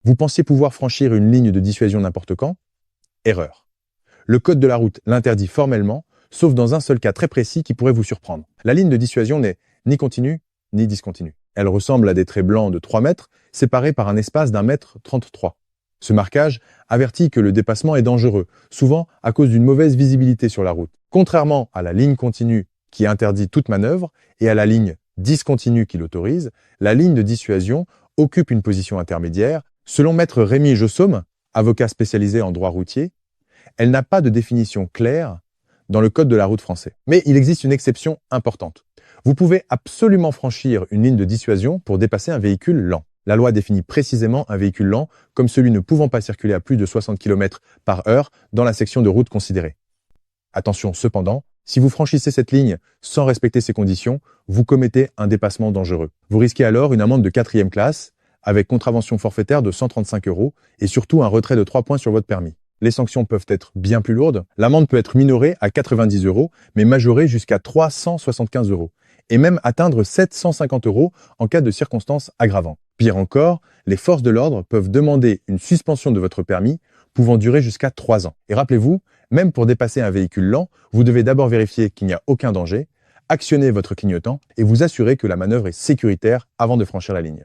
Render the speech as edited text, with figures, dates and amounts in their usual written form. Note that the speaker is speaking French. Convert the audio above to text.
Vous pensiez pouvoir franchir une ligne de dissuasion n'importe quand? Erreur. Le code de la route l'interdit formellement, sauf dans un seul cas très précis qui pourrait vous surprendre. La ligne de dissuasion n'est ni continue ni discontinue. Elle ressemble à des traits blancs de 3 mètres, séparés par un espace d'1 mètre 33. Ce marquage avertit que le dépassement est dangereux, souvent à cause d'une mauvaise visibilité sur la route. Contrairement à la ligne continue qui interdit toute manœuvre et à la ligne discontinue qui l'autorise, la ligne de dissuasion occupe une position intermédiaire. Selon maître Rémi Jossaume, avocat spécialisé en droit routier, elle n'a pas de définition claire dans le code de la route français. Mais il existe une exception importante. Vous pouvez absolument franchir une ligne de dissuasion pour dépasser un véhicule lent. La loi définit précisément un véhicule lent comme celui ne pouvant pas circuler à plus de 60 km/h dans la section de route considérée. Attention cependant, si vous franchissez cette ligne sans respecter ces conditions, vous commettez un dépassement dangereux. Vous risquez alors une amende de 4e classe avec contravention forfaitaire de 135 € et surtout un retrait de 3 points sur votre permis. Les sanctions peuvent être bien plus lourdes. L'amende peut être minorée à 90 € mais majorée jusqu'à 375 € et même atteindre 750 € en cas de circonstances aggravantes. Pire encore, les forces de l'ordre peuvent demander une suspension de votre permis pouvant durer jusqu'à 3 ans. Et rappelez-vous, même pour dépasser un véhicule lent, vous devez d'abord vérifier qu'il n'y a aucun danger, actionner votre clignotant et vous assurer que la manœuvre est sécuritaire avant de franchir la ligne.